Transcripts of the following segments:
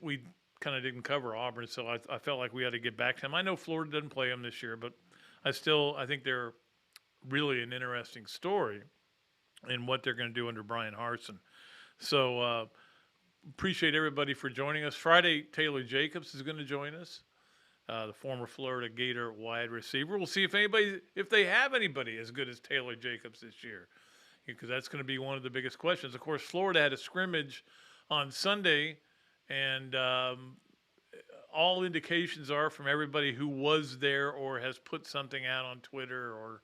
we kind of didn't cover Auburn, so I felt like we had to get back to them. I know Florida doesn't play them this year, but I think they're really an interesting story in what they're going to do under Brian Harsin. So appreciate everybody for joining us. Friday, Taylor Jacobs is going to join us, the former Florida Gator wide receiver. We'll see if they have anybody as good as Taylor Jacobs this year, because that's going to be one of the biggest questions. Of course, Florida had a scrimmage on Sunday, and all indications are from everybody who was there or has put something out on Twitter or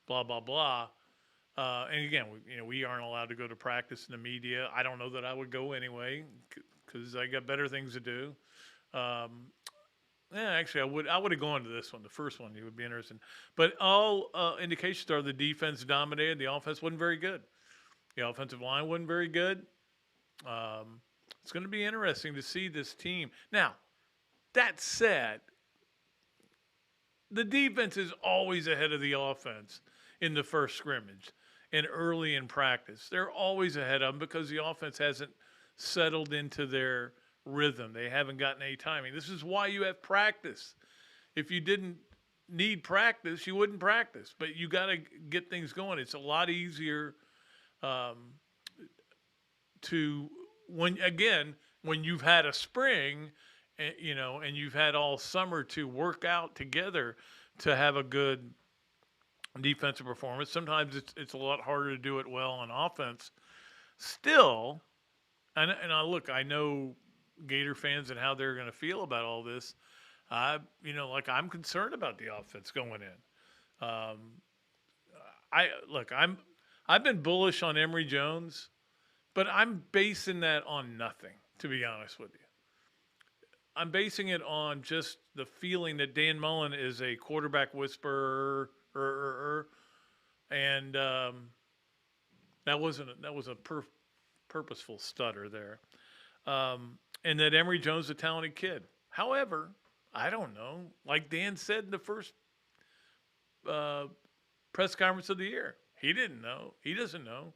blah blah blah. And again, we aren't allowed to go to practice in the media. I don't know that I would go anyway because I got better things to do. Um, yeah, actually, I would have gone to this one, the first one. You would be interested. But all indications are the defense dominated. The offense wasn't very good. The offensive line wasn't very good. Um, it's going to be interesting to see this team. Now, that said, the defense is always ahead of the offense in the first scrimmage and early in practice. They're always ahead of them because the offense hasn't settled into their rhythm. They haven't gotten any timing. This is why you have practice. If you didn't need practice, you wouldn't practice. But you got to get things going. It's a lot easier to when you've had a spring, and you've had all summer to work out together to have a good defensive performance. Sometimes it's a lot harder to do it well on offense. Still, I know Gator fans and how they're going to feel about all this. I'm concerned about the offense going in. I've been bullish on Emory Jones, but I'm basing that on nothing, to be honest with you. I'm basing it on just the feeling that Dan Mullen is a quarterback whisperer, and that was a purposeful stutter there, and that Emory Jones is a talented kid. However, I don't know. Like Dan said in the first press conference of the year, he didn't know. He doesn't know,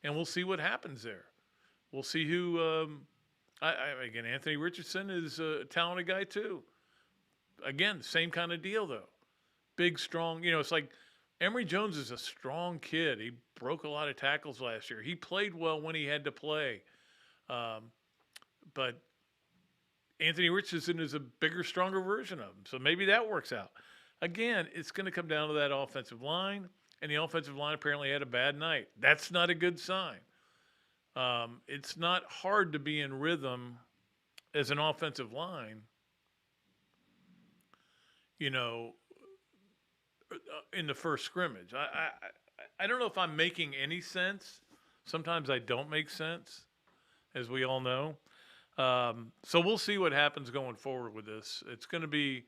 and we'll see what happens there. We'll see who. Again, Anthony Richardson is a talented guy too. Again, same kind of deal though. Big, strong. It's like Emory Jones is a strong kid. He broke a lot of tackles last year. He played well when he had to play. But Anthony Richardson is a bigger, stronger version of him. So maybe that works out. Again, it's going to come down to that offensive line, and the offensive line apparently had a bad night. That's not a good sign. It's not hard to be in rhythm as an offensive line, in the first scrimmage. I don't know if I'm making any sense. Sometimes I don't make sense, as we all know. So we'll see what happens going forward with this. It's going to be,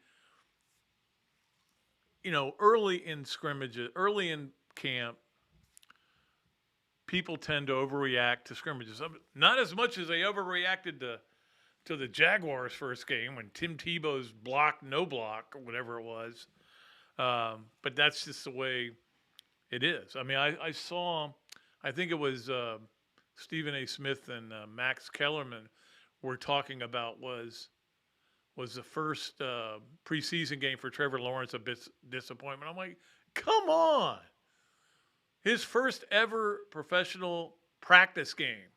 early in scrimmages, early in camp, people tend to overreact to scrimmages. Not as much as they overreacted to the Jaguars' first game when Tim Tebow's no block, or whatever it was. But that's just the way it is. I mean, I saw, I think it was Stephen A. Smith and Max Kellerman were talking about was the first preseason game for Trevor Lawrence a bit disappointment. I'm like, come on. His first ever professional practice game.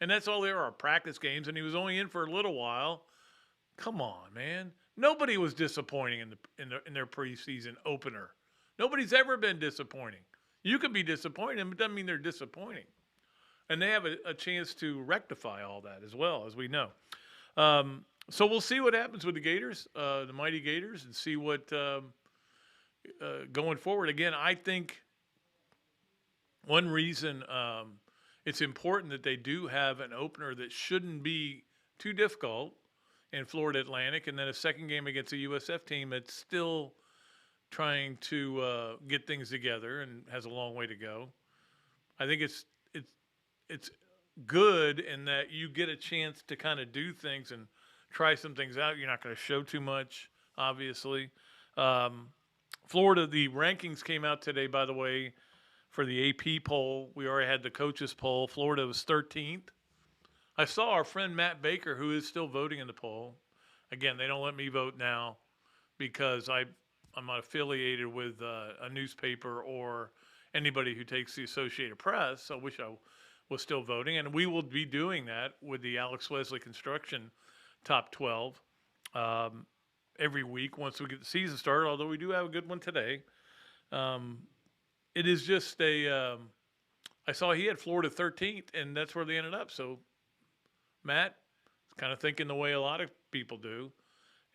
And that's all there are, practice games, and he was only in for a little while. Come on, man. Nobody was disappointing in their preseason opener. Nobody's ever been disappointing. You could be disappointed, but it doesn't mean they're disappointing. And they have a chance to rectify all that as well, as we know. So we'll see what happens with the Gators, the mighty Gators, and see what going forward. Again, I think one reason it's important that they do have an opener that shouldn't be too difficult in Florida Atlantic, and then a second game against a USF team that's still trying to get things together and has a long way to go. I think it's good in that you get a chance to kind of do things and try some things out. You're not going to show too much, obviously. Florida, the rankings came out today, by the way, for the AP poll. We already had the coaches poll. Florida was 13th. I saw our friend Matt Baker, who is still voting in the poll. Again, they don't let me vote now because I'm not affiliated with a newspaper or anybody who takes the Associated Press. So I wish I was still voting. And we will be doing that with the Alex Wesley Construction Top 12 every week once we get the season started, although we do have a good one today. It is just I saw he had Florida 13th, and that's where they ended up. So Matt is kind of thinking the way a lot of people do.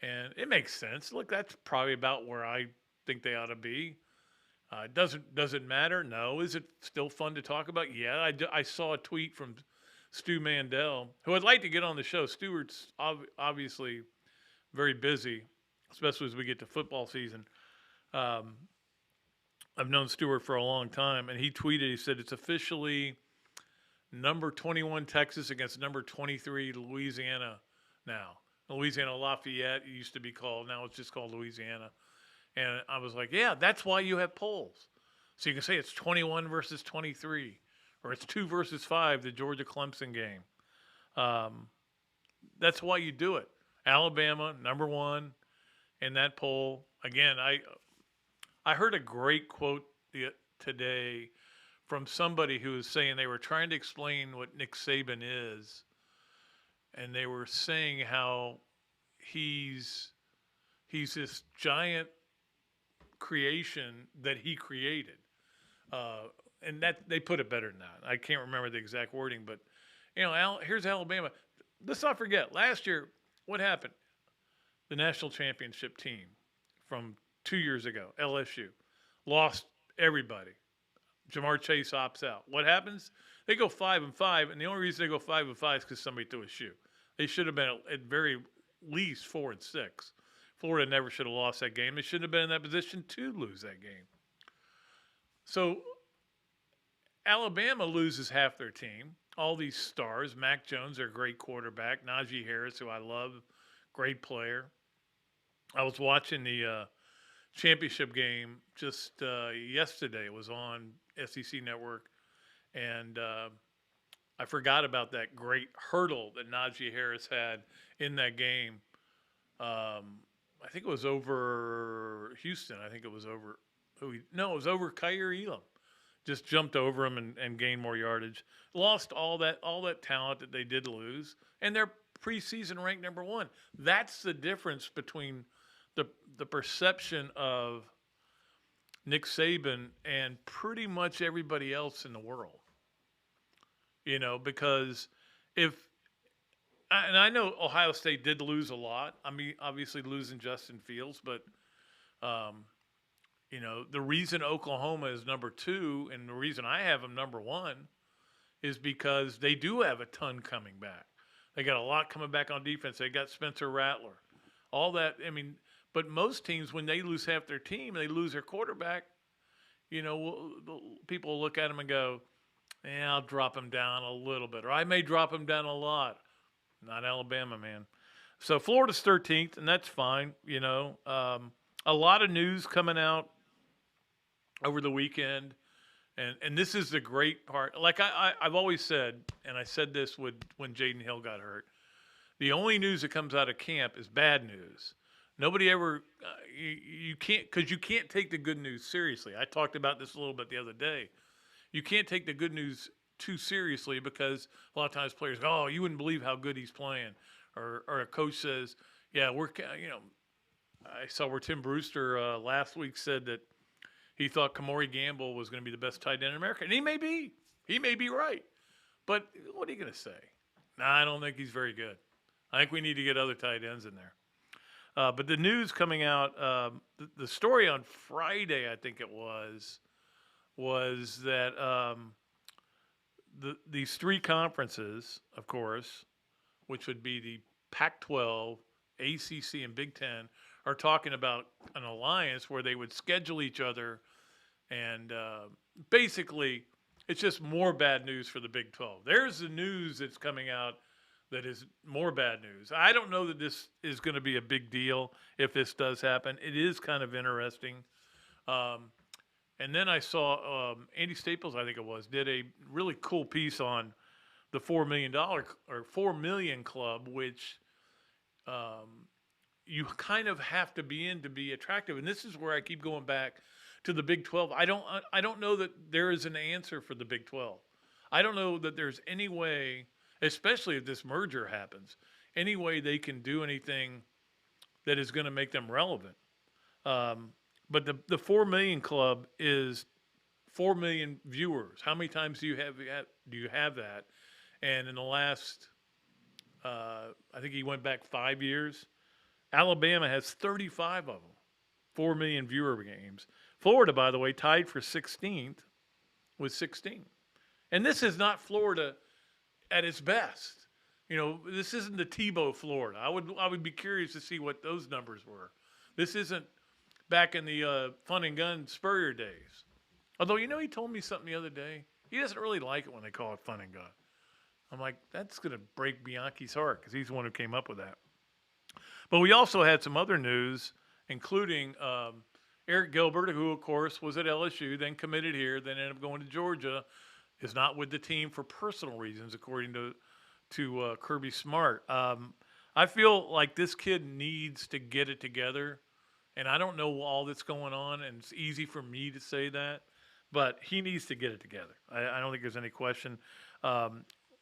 And it makes sense. Look, that's probably about where I think they ought to be. Does it matter? No. Is it still fun to talk about? Yeah. I saw a tweet from Stu Mandel, who I'd like to get on the show. Stewart's obviously very busy, especially as we get to football season. I've known Stewart for a long time, and he tweeted, he said, it's officially number 21 Texas against number 23 Louisiana now. Louisiana Lafayette, it used to be called. Now it's just called Louisiana. And I was like, yeah, that's why you have polls. So you can say it's 21 versus 23, or it's 2 versus 5, the Georgia-Clemson game. That's why you do it. Alabama, number 1 in that poll. Again, I heard a great quote today from somebody who was saying they were trying to explain what Nick Saban is. And they were saying how he's this giant creation that he created. And that they put it better than that. I can't remember the exact wording, but here's Alabama. Let's not forget, last year, what happened? The national championship team from 2 years ago, LSU, lost everybody. Jamar Chase opts out. What happens? They go 5-5, and the only reason they go 5-5 is because somebody threw a shoe. They should have been at very least 4-6. Florida never should have lost that game. They shouldn't have been in that position to lose that game. So Alabama loses half their team. All these stars. Mac Jones, their great quarterback. Najee Harris, who I love, great player. I was watching the championship game just yesterday. It was on SEC Network, and I forgot about that great hurdle that Najee Harris had in that game. I think it was over Houston. I think it was over it was over Kaiir Elam. Just jumped over him and gained more yardage. Lost all that talent that they did lose, and they're preseason ranked number 1. That's the difference between the perception of Nick Saban and pretty much everybody else in the world. Because and I know Ohio State did lose a lot. I mean, obviously losing Justin Fields, but the reason Oklahoma is number 2 and the reason I have them number 1 is because they do have a ton coming back. They got a lot coming back on defense. They got Spencer Rattler. All that, but most teams, when they lose half their team, they lose their quarterback, people will look at them and go, I'll drop him down a little bit. Or I may drop him down a lot. Not Alabama, man. So Florida's 13th, and that's fine. A lot of news coming out over the weekend. And this is the great part. Like I've always said, and I said this when Jaden Hill got hurt, the only news that comes out of camp is bad news. Nobody ever you can't take the good news seriously. I talked about this a little bit the other day. You can't take the good news too seriously because a lot of times players go, "Oh, you wouldn't believe how good he's playing," or a coach says, "Yeah, I saw where Tim Brewster last week said that he thought Kamori Gamble was going to be the best tight end in America, and he may be right, but what are you going to say? Nah, I don't think he's very good. I think we need to get other tight ends in there." But the news coming out, the story on Friday, I think it was that these 3 conferences, of course, which would be the Pac-12, ACC, and Big Ten, are talking about an alliance where they would schedule each other, and basically it's just more bad news for the Big 12. There's the news that's coming out that is more bad news. I don't know that this is going to be a big deal if this does happen. It is kind of interesting. And then I saw Andy Staples, I think it was, did a really cool piece on the $4 million or $4 million club, which you kind of have to be in to be attractive. And this is where I keep going back to the Big 12. I don't know that there is an answer for the Big 12. I don't know that there's any way, especially if this merger happens, any way they can do anything that is going to make them relevant. But the 4 million club is 4 million viewers. How many times do you have that? And in the last, I think he went back 5 years. Alabama has 35 of them, 4 million viewer games. Florida, by the way, tied for 16th with 16. And this is not Florida at its best. You know, this isn't the Tebow Florida. I would be curious to see what those numbers were. This isn't back in the Fun and Gun Spurrier days. Although, you know, he told me something the other day. He doesn't really like it when they call it Fun and Gun. I'm like, that's going to break Bianchi's heart because he's the one who came up with that. But we also had some other news, including Eric Gilbert, who, of course, was at LSU, then committed here, then ended up going to Georgia, is not with the team for personal reasons, according to Kirby Smart. I feel like this kid needs to get it together, and I don't know all that's going on, and it's easy for me to say that, but he needs to get it together. I don't think there's any question.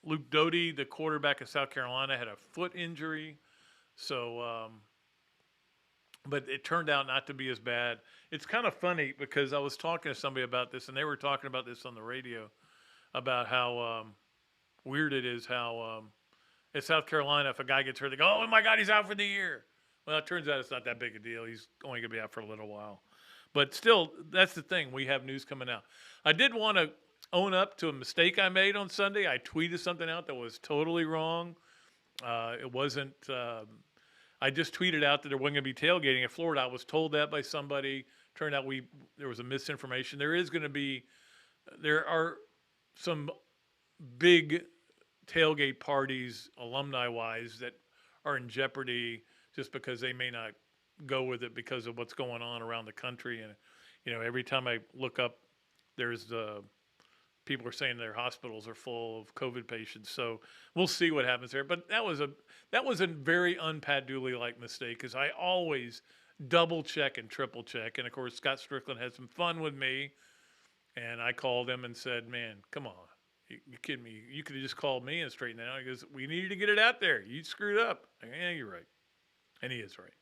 Luke Doty, the quarterback of South Carolina, had a foot injury, so but it turned out not to be as bad. It's kind of funny because I was talking to somebody about this, and they were talking about this on the radio, about how weird it is how at South Carolina, if a guy gets hurt, they go, oh, my God, he's out for the year. Well, it turns out it's not that big a deal. He's only going to be out for a little while. But still, that's the thing. We have news coming out. I did want to own up to a mistake I made on Sunday. I tweeted something out that was totally wrong. It wasn't I just tweeted out that there wasn't going to be tailgating in Florida. I was told that by somebody. Turned out there was a misinformation. There are some big tailgate parties, alumni-wise, that are in jeopardy just because they may not go with it because of what's going on around the country. And, you know, every time I look up, there's people are saying their hospitals are full of COVID patients. So we'll see what happens there. But that was a very un-Pat Dooley-like mistake because I always double check and triple check. And of course, Scott Strickland had some fun with me, and I called him and said, "Man, come on, you kidding me? You could have just called me and straightened it out." He goes, "We needed to get it out there. You screwed up." I go, "Yeah, you're right," and he is right.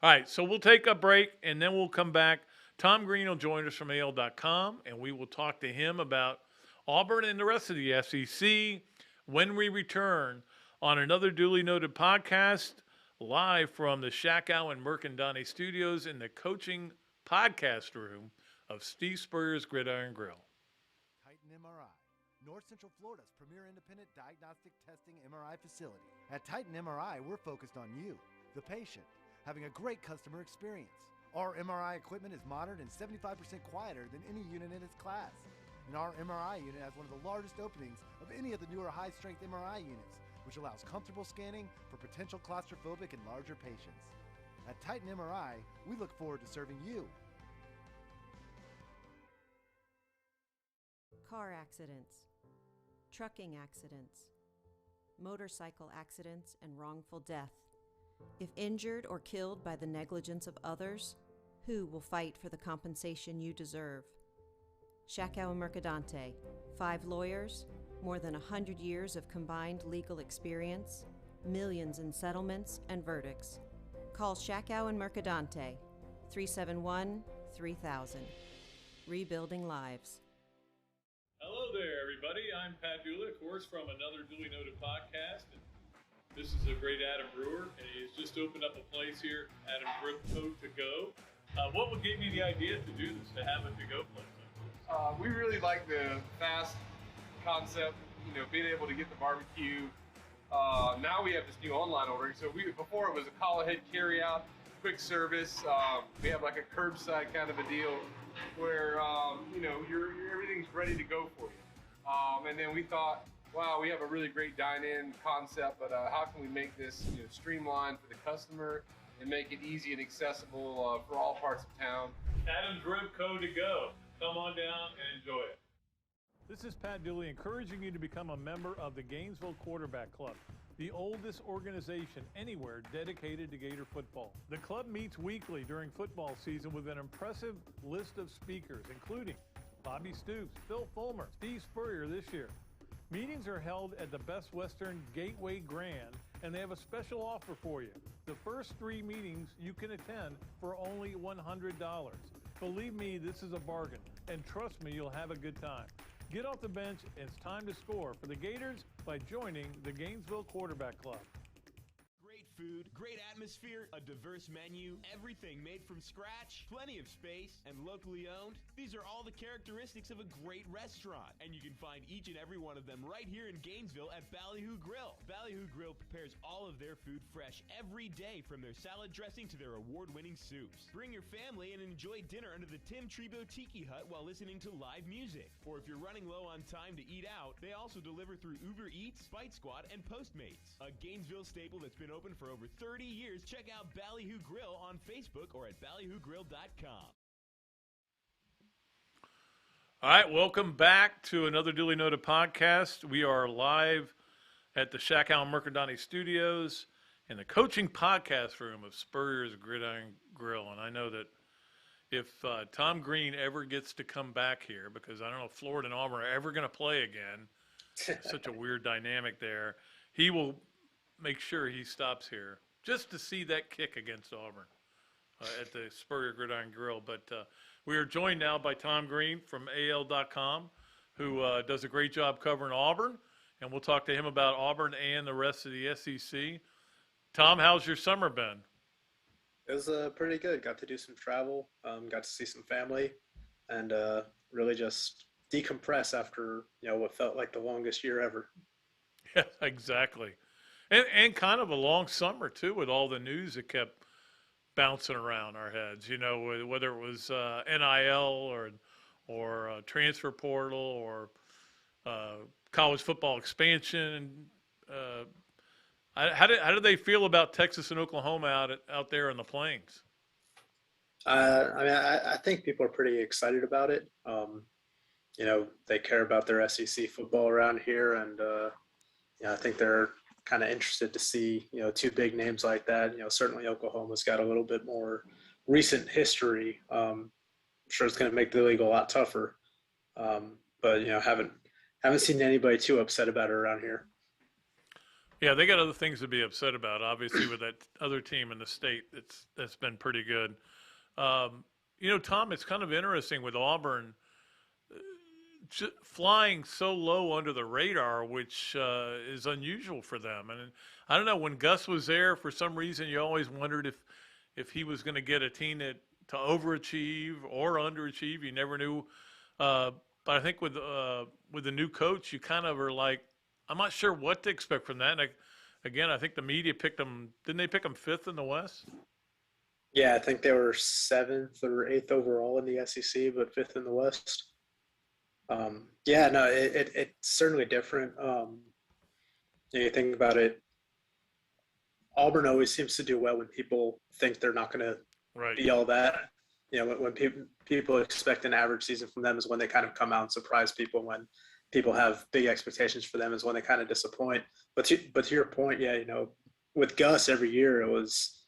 All right, so we'll take a break and then we'll come back. Tom Green will join us from AL.com, and we will talk to him about Auburn and the rest of the SEC when we return on Another Dooley Noted Podcast, live from the Shackow and Mercandani Studios in the coaching podcast room of Steve Spurrier's Gridiron Grill. Titan MRI, North Central Florida's premier independent diagnostic testing MRI facility. At Titan MRI, we're focused on you, the patient, having a great customer experience. Our MRI equipment is modern and 75% quieter than any unit in its class. And our MRI unit has one of the largest openings of any of the newer high-strength MRI units, which allows comfortable scanning for potential claustrophobic and larger patients. At Titan MRI, we look forward to serving you. Car accidents, trucking accidents, motorcycle accidents, and wrongful death. If injured or killed by the negligence of others, who will fight for the compensation you deserve? Shackow and Mercadante, 5 lawyers, more than 100 years of combined legal experience, millions in settlements and verdicts. Call Shackow and Mercadante, 371-3000. Rebuilding lives. Hello there, everybody. I'm Pat Dooley, of course, from Another Dooley Noted Podcast. And this is a great Adam Brewer, and he's just opened up a place here, Adam Drip Co. To Go. What would give you the idea to do this, to have a to-go place? We really like the fast concept, you know, being able to get the barbecue. Now we have this new online ordering. So before it was a call ahead carry out, quick service. We have like a curbside kind of a deal where, you know, everything's ready to go for you. And then we thought, wow, we have a really great dine-in concept, but how can we make this, you know, streamlined for the customer and make it easy and accessible for all parts of town? Adam Drip Co. To Go. Come on down and enjoy it. This is Pat Dooley encouraging you to become a member of the Gainesville Quarterback Club, the oldest organization anywhere dedicated to Gator football. The club meets weekly during football season with an impressive list of speakers, including Bobby Stoops, Phil Fulmer, Steve Spurrier this year. Meetings are held at the Best Western Gateway Grand, and they have a special offer for you. The first 3 meetings you can attend for only $100. Believe me, this is a bargain, and trust me, you'll have a good time. Get off the bench, and it's time to score for the Gators by joining the Gainesville Quarterback Club. Great food, great atmosphere, a diverse menu, everything made from scratch, plenty of space, and locally owned. These are all the characteristics of a great restaurant, and you can find each and every one of them right here in Gainesville at Ballyhoo Grill. Ballyhoo Grill prepares all of their food fresh every day, from their salad dressing to their award-winning soups. Bring your family and enjoy dinner under the Tim Trebo Tiki Hut while listening to live music. Or if you're running low on time to eat out, they also deliver through Uber Eats, Bite Squad, and Postmates. A Gainesville staple that's been open for over 30 years. Check out Ballyhoo Grill on Facebook or at ballyhoogrill.com. All right, welcome back to Another Dooley Noted Podcast. We are live at the Shack Allen Mercadante Studios in the coaching podcast room of Spurrier's Gridiron Grill. And I know that if Tom Green ever gets to come back here, because I don't know if Florida and Auburn are ever going to play again, such a weird dynamic there, he will make sure he stops here just to see that kick against Auburn at the Spurrier Gridiron Grill. But we are joined now by Tom Green from AL.com, who does a great job covering Auburn, and we'll talk to him about Auburn and the rest of the SEC. Tom, how's your summer been? It was pretty good. Got to do some travel, got to see some family, and really just decompress after what felt like the longest year ever. Yeah, exactly. And kind of a long summer, too, with all the news that kept bouncing around our heads, whether it was NIL or transfer portal or college football expansion. How did they feel about Texas and Oklahoma out there in the Plains? I think people are pretty excited about it. They care about their SEC football around here, and I think they're kind of interested to see, 2 big names like that. Certainly Oklahoma's got a little bit more recent history. I'm sure it's going to make the league a lot tougher. But haven't seen anybody too upset about it around here. Yeah, they got other things to be upset about. Obviously, with that other team in the state, that's been pretty good. Tom, it's kind of interesting with Auburn flying so low under the radar, which is unusual for them. And I don't know, when Gus was there, for some reason, you always wondered if he was going to get a team to overachieve or underachieve. You never knew. But I think with the new coach, you kind of are like, I'm not sure what to expect from that. And again, I think the media picked them. Didn't they pick them 5th in the West? Yeah, I think they were 7th or 8th overall in the SEC, but 5th in the West. It's certainly different. You think about it, Auburn always seems to do well when people think they're not going to be all that. When people expect an average season from them is when they kind of come out and surprise people. When people have big expectations for them is when they kind of disappoint. But to your point, with Gus every year it was,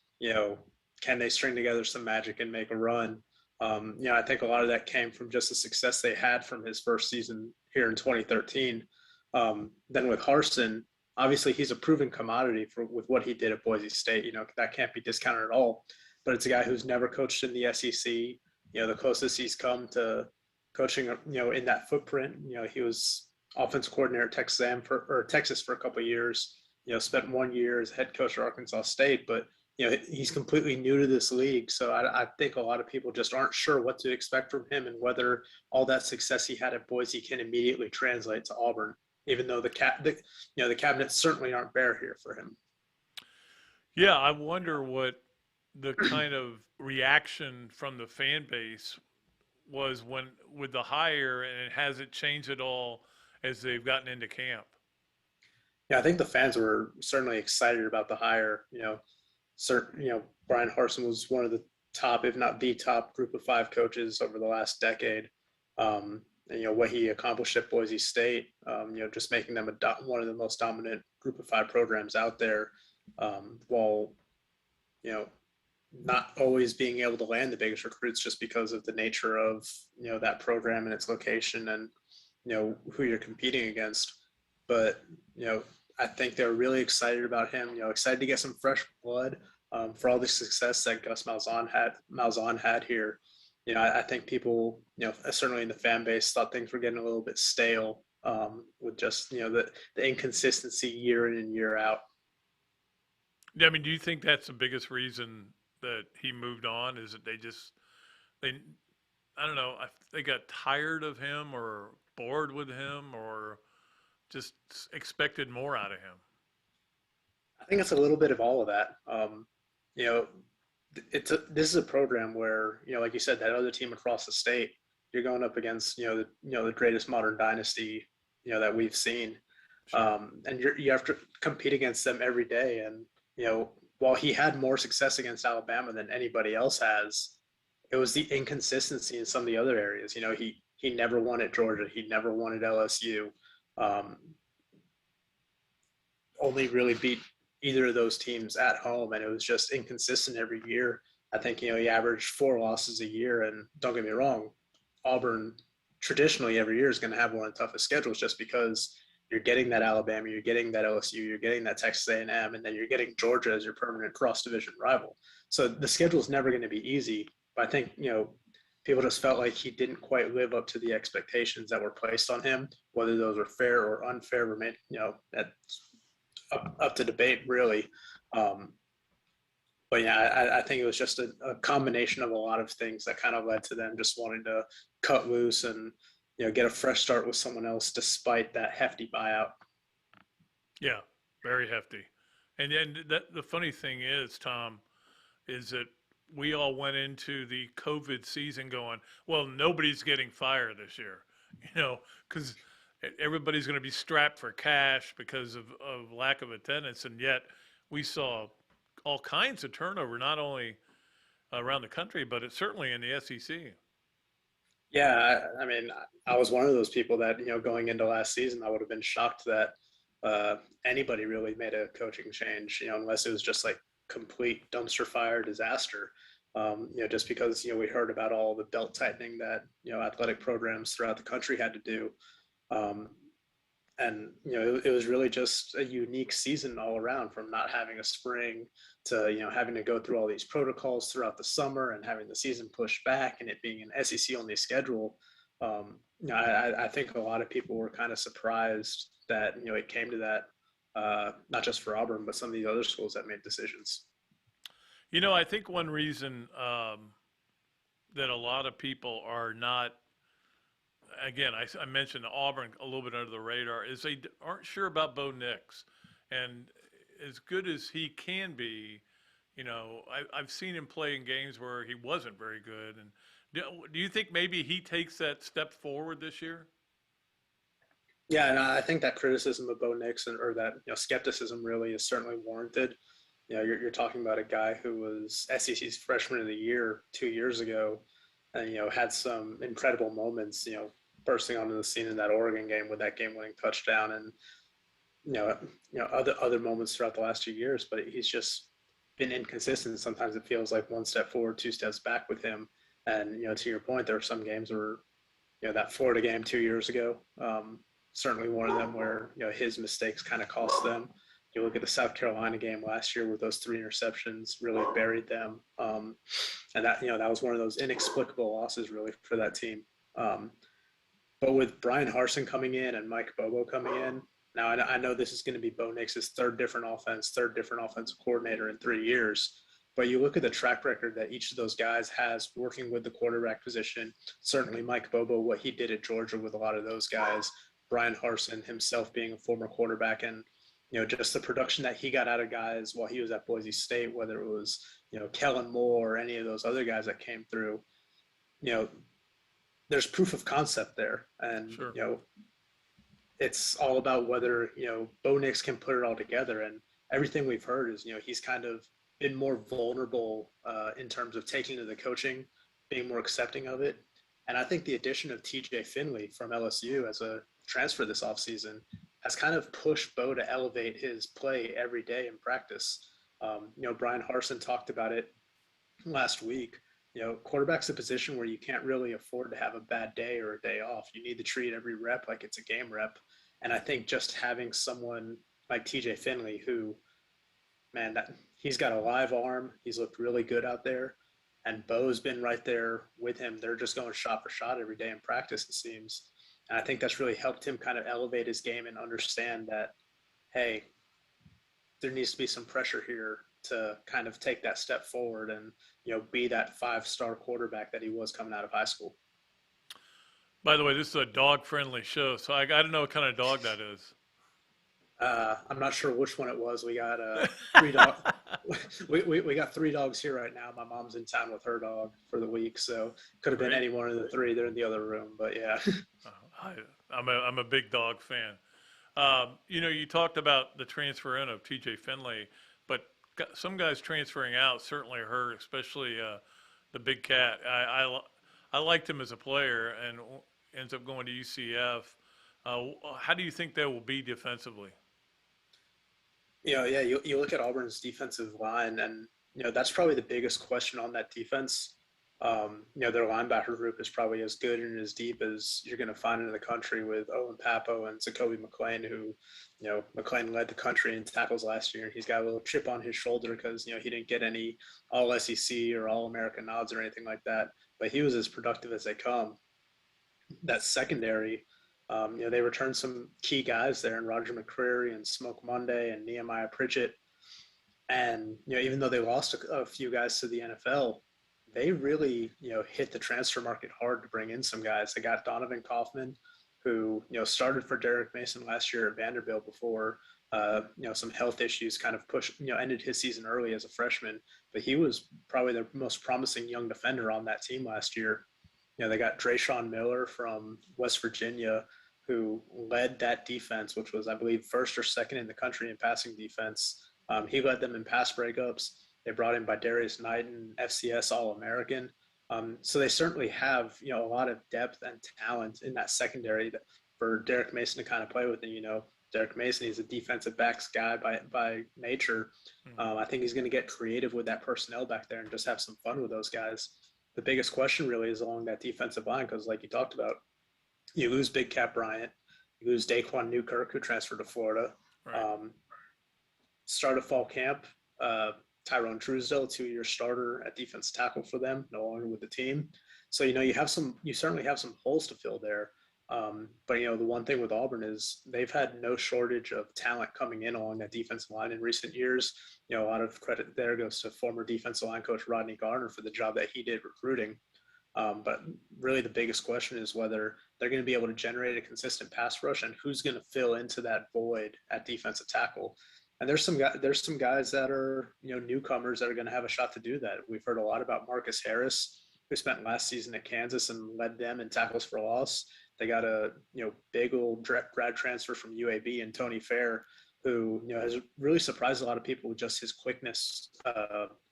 can they string together some magic and make a run? I think a lot of that came from just the success they had from his first season here in 2013. Then with Harsin, obviously he's a proven commodity with what he did at Boise State. That can't be discounted at all. But it's a guy who's never coached in the SEC. The closest he's come to coaching, in that footprint. He was offensive coordinator at Texas for a couple of years. Spent 1 year as head coach at Arkansas State, but he's completely new to this league. So I think a lot of people just aren't sure what to expect from him and whether all that success he had at Boise can immediately translate to Auburn, even though the cabinets certainly aren't bare here for him. Yeah, I wonder what the kind of reaction from the fan base was with the hire, and has it changed at all as they've gotten into camp? Yeah, I think the fans were certainly excited about the hire. Brian Harsin was one of the top, if not the top, group of 5 coaches over the last decade. And what he accomplished at Boise State, just making them one of the most dominant Group of 5 programs out there, while, not always being able to land the biggest recruits just because of the nature of, that program and its location and, who you're competing against. But, I think they're really excited about him, excited to get some fresh blood, for all the success that Gus Malzahn had here. I think people, certainly in the fan base, thought things were getting a little bit stale, with just, the inconsistency year in and year out. Yeah, I mean, do you think that's the biggest reason that he moved on? Is that I don't know, they got tired of him or bored with him or just expected more out of him? I think it's a little bit of all of that. This is a program where, like you said, that other team across the state, you're going up against, the greatest modern dynasty, that we've seen. Sure. And you have to compete against them every day. And, while he had more success against Alabama than anybody else has, it was the inconsistency in some of the other areas. He never won at Georgia. He never won at LSU. Only really beat either of those teams at home, and it was just inconsistent every year. I think, he averaged 4 losses a year, and don't get me wrong, Auburn traditionally every year is going to have one of the toughest schedules just because you're getting that Alabama, you're getting that LSU, you're getting that Texas A&M, and then you're getting Georgia as your permanent cross-division rival. So the schedule is never going to be easy, but I think, people just felt like he didn't quite live up to the expectations that were placed on him, whether those were fair or unfair remain, that's up to debate, really. But yeah, I think it was just a combination of a lot of things that kind of led to them just wanting to cut loose and, get a fresh start with someone else despite that hefty buyout. Yeah, very hefty. And the funny thing is, Tom, is that we all went into the COVID season going, well, nobody's getting fired this year, because everybody's going to be strapped for cash because of lack of attendance. And yet we saw all kinds of turnover, not only around the country, but it's certainly in the SEC. Yeah, I mean, I was one of those people that, going into last season, I would have been shocked that anybody really made a coaching change, unless it was just like complete dumpster fire disaster. Just because, we heard about all the belt tightening that, athletic programs throughout the country had to do. And, it was really just a unique season all around, from not having a spring to, having to go through all these protocols throughout the summer and having the season pushed back and it being an SEC only schedule. I think a lot of people were kind of surprised that, it came to that, not just for Auburn, but some of the other schools that made decisions. I think one reason that a lot of people are not, again, I mentioned Auburn a little bit under the radar, is they aren't sure about Bo Nix. And as good as he can be, I've seen him play in games where he wasn't very good. And do you think maybe he takes that step forward this year? Yeah, and I think that criticism of Bo Nix or that skepticism really is certainly warranted. You're talking about a guy who was SEC's freshman of the year 2 years ago, and had some incredible moments. Bursting onto the scene in that Oregon game with that game-winning touchdown, and other moments throughout the last 2 years. But he's just been inconsistent. Sometimes it feels like one step forward, 2 steps back with him. And to your point, there are some games where that Florida game 2 years ago, certainly one of them where his mistakes kind of cost them. You look at the South Carolina game last year, where those 3 interceptions really buried them, and that that was one of those inexplicable losses really for that team. But with Brian Harsin coming in and Mike Bobo coming in, now I know this is going to be Bo Nix's third different offensive coordinator in 3 years. But you look at the track record that each of those guys has working with the quarterback position. Certainly Mike Bobo, what he did at Georgia with a lot of those guys. Brian Harsin himself being a former quarterback, and just the production that he got out of guys while he was at Boise State, whether it was Kellen Moore or any of those other guys that came through. There's proof of concept there, and sure. It's all about whether Bo Nix can put it all together. And everything we've heard is he's kind of been more vulnerable in terms of taking to the coaching, being more accepting of it. And I think the addition of TJ Finley from LSU as a transfer this offseason has kind of pushed Bo to elevate his play every day in practice. Brian Harsin talked about it last week. Quarterback's a position where you can't really afford to have a bad day or a day off. You need to treat every rep like it's a game rep. And I think just having someone like TJ Finley, who, man, he's got a live arm. He's looked really good out there. And Bo's been right there with him. They're just going shot for shot every day in practice, it seems. And I think that's really helped him kind of elevate his game and understand that, hey, there needs to be some pressure here to kind of take that step forward and, be that 5-star quarterback that he was coming out of high school. By the way, this is a dog-friendly show, so I got to know what kind of dog that is. I'm not sure which one it was. We got 3 dogs. we got 3 dogs here right now. My mom's in town with her dog for the week, so could have been any one of the 3. They're in the other room, but yeah. I'm a big dog fan. You talked about the transfer in of TJ Finley, but some guys transferring out certainly hurt, especially the big cat. I liked him as a player and ends up going to UCF. How do you think they will be defensively? You look at Auburn's defensive line, and that's probably the biggest question on that defense. Their linebacker group is probably as good and as deep as you're going to find in the country, with Owen Papo and Zacoby McClain, who, McClain led the country in tackles last year. He's got a little chip on his shoulder because, he didn't get any all SEC or all American nods or anything like that, but he was as productive as they come. That secondary, they returned some key guys there in Roger McCreary and Smoke Monday and Nehemiah Pritchett. And, even though they lost a few guys to the NFL, they really, hit the transfer market hard to bring in some guys. They got Donovan Kaufman, who, started for Derek Mason last year at Vanderbilt before, some health issues kind of ended his season early as a freshman. But he was probably the most promising young defender on that team last year. They got Drayshawn Miller from West Virginia, who led that defense, which was, I believe, first or second in the country in passing defense. He led them in pass breakups. They brought in Darius Knighton, FCS All-American. So they certainly have, a lot of depth and talent in that secondary for Derek Mason to kind of play with. And, Derek Mason, he's a defensive backs guy by nature. I think he's going to get creative with that personnel back there and just have some fun with those guys. The biggest question really is along that defensive line, because like you talked about, you lose Big Cat Bryant, you lose Daquan Newkirk, who transferred to Florida. Right. Start of fall camp, Tyrone Truesdale, 2-year starter at defense tackle for them, no longer with the team. So, you certainly have some holes to fill there. But, the one thing with Auburn is they've had no shortage of talent coming in along that defensive line in recent years. A lot of credit there goes to former defensive line coach Rodney Garner for the job that he did recruiting. But really the biggest question is whether they're going to be able to generate a consistent pass rush and who's going to fill into that void at defensive tackle. And there's some guys that are, newcomers that are going to have a shot to do that. We've heard a lot about Marcus Harris, who spent last season at Kansas and led them in tackles for loss. They got a, big old grad transfer from UAB and Tony Fair, who, has really surprised a lot of people with just his quickness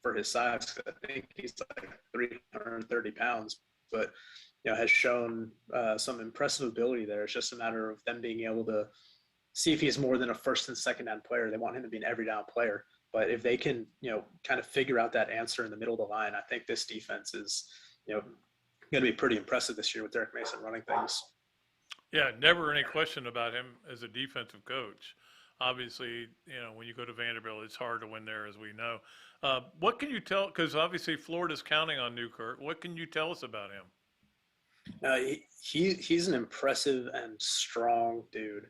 for his size. I think he's like 330 pounds, but, has shown some impressive ability there. It's just a matter of them being able to see if he's more than a first and second down player. They want him to be an every down player. But if they can, kind of figure out that answer in the middle of the line, I think this defense is, going to be pretty impressive this year with Derek Mason running things. Yeah, never any question about him as a defensive coach. Obviously, when you go to Vanderbilt, it's hard to win there, as we know. What can you tell? Because obviously Florida's counting on Newkirk. What can you tell us about him? He's an impressive and strong dude.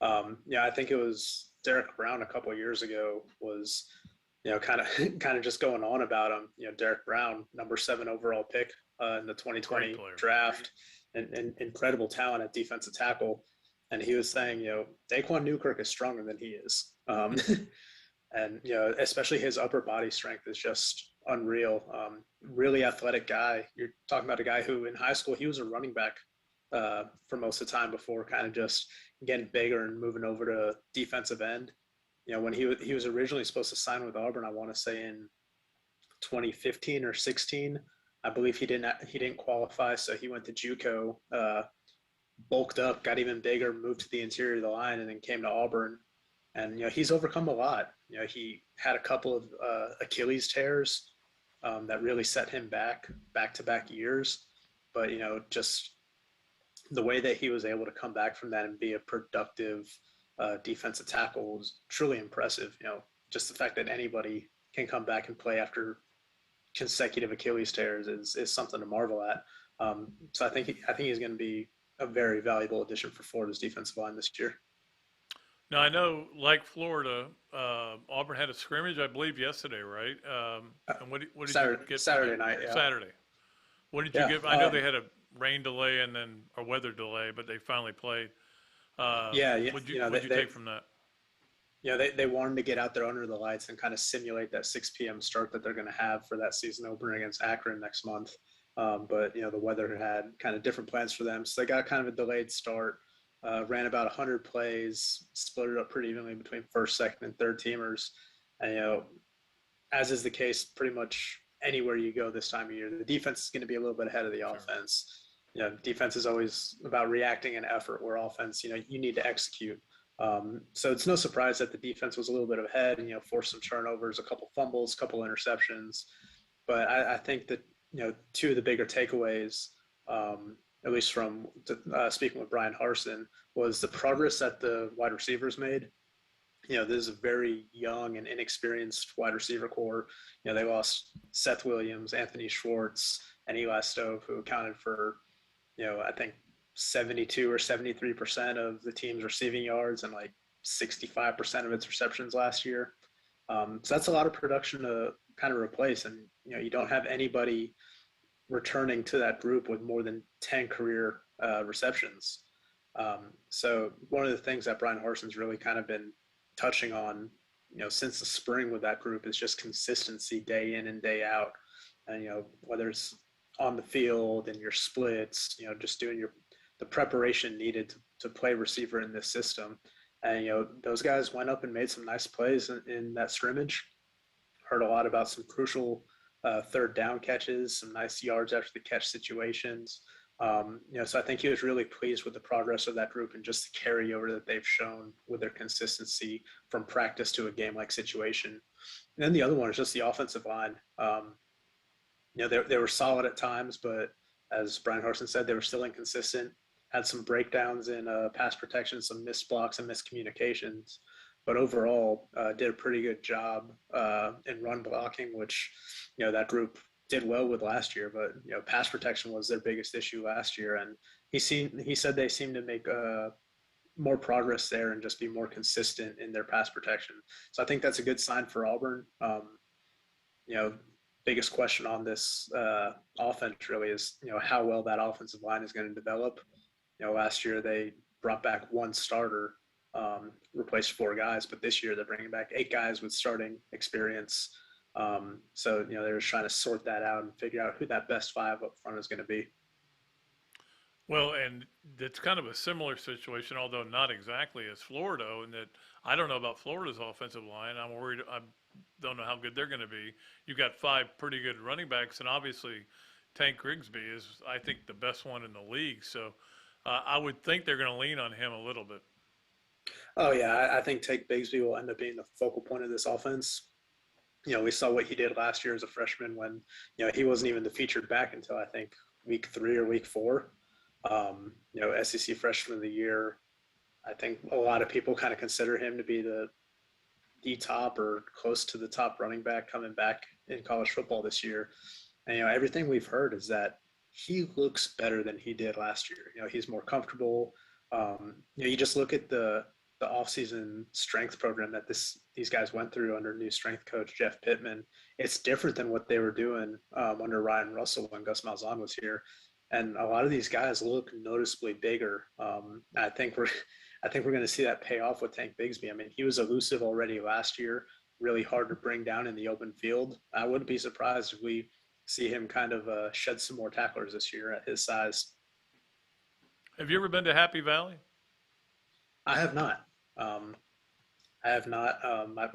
I think it was Derek Brown a couple of years ago was, kind of just going on about him. Derek Brown, number 7 overall pick in the 2020 draft, and incredible talent at defensive tackle. And he was saying, Daquan Newkirk is stronger than he is. And, especially his upper body strength is just unreal. Really athletic guy. You're talking about a guy who in high school, he was a running back for most of the time before kind of just getting bigger and moving over to defensive end. When he was originally supposed to sign with Auburn, I want to say in 2015 or 16, I believe he didn't qualify, so he went to JUCO, bulked up, got even bigger, moved to the interior of the line, and then came to Auburn. And he's overcome a lot. He had a couple of Achilles tears that really set him back-to-back years. But just the way that he was able to come back from that and be a productive defensive tackle was truly impressive. Just the fact that anybody can come back and play after consecutive Achilles tears is something to marvel at. So I think he's going to be a very valuable addition for Florida's defensive line this year. Now, I know, like Florida, Auburn had a scrimmage, I believe, yesterday, right? And what did you get? Saturday night, yeah. Saturday. What did you get? I know they had a rain delay and then a weather delay, but they finally played. What did you take from that? They wanted to get out there under the lights and kind of simulate that 6 p.m. start that they're going to have for that season opener against Akron next month. But the weather had kind of different plans for them, so they got kind of a delayed start. Ran about 100 plays, split it up pretty evenly between first, second, and third teamers. And, as is the case pretty much anywhere you go this time of year, the defense is going to be a little bit ahead of the offense. Defense is always about reacting and effort, where offense, you need to execute. So it's no surprise that the defense was a little bit ahead and, forced some turnovers, a couple fumbles, a couple interceptions. But I think that, two of the bigger takeaways, at least from speaking with Brian Harsin, was the progress that the wide receivers made. This is a very young and inexperienced wide receiver core. They lost Seth Williams, Anthony Schwartz, and Eli Stove, who accounted for, I think 72 or 73% of the team's receiving yards and like 65% of its receptions last year. So that's a lot of production to kind of replace. And, you don't have anybody returning to that group with more than 10 career receptions. So one of the things that Brian Harsin's really kind of been touching on, since the spring with that group is just consistency day in and day out. And, whether it's on the field and your splits, just doing the preparation needed to play receiver in this system. And, those guys went up and made some nice plays in that scrimmage. Heard a lot about some crucial third down catches, some nice yards after the catch situations. So I think he was really pleased with the progress of that group and just the carryover that they've shown with their consistency from practice to a game-like situation. And then the other one is just the offensive line. They were solid at times, but as Brian Harsin said, they were still inconsistent, had some breakdowns in pass protection, some missed blocks and miscommunications. But overall, did a pretty good job in run blocking, which, that group did well with last year. But, pass protection was their biggest issue last year. And he said they seemed to make more progress there and just be more consistent in their pass protection. So I think that's a good sign for Auburn. Biggest question on this offense really is, how well that offensive line is going to develop. Last year they brought back one starter, replaced 4 guys, but this year they're bringing back 8 guys with starting experience. So they're just trying to sort that out and figure out who that best 5 up front is going to be. Well, and it's kind of a similar situation, although not exactly as Florida, in that I don't know about Florida's offensive line. I'm worried. I don't know how good they're going to be. You've got 5 pretty good running backs, and obviously Tank Grigsby is, I think, the best one in the league. So I would think they're going to lean on him a little bit. Oh, yeah. I think Tank Bigsby will end up being the focal point of this offense. We saw what he did last year as a freshman when, he wasn't even the featured back until I think week 3 or week 4. SEC freshman of the year. I think a lot of people kind of consider him to be the top or close to the top running back coming back in college football this year. And, everything we've heard is that he looks better than he did last year. He's more comfortable. You just look at the offseason strength program that these guys went through under new strength coach Jeff Pittman. It's different than what they were doing under Ryan Russell when Gus Malzahn was here. And a lot of these guys look noticeably bigger. I think we're going to see that pay off with Tank Bigsby. I mean, he was elusive already last year, really hard to bring down in the open field. I wouldn't be surprised if we see him kind of shed some more tacklers this year at his size. Have you ever been to Happy Valley? I have not.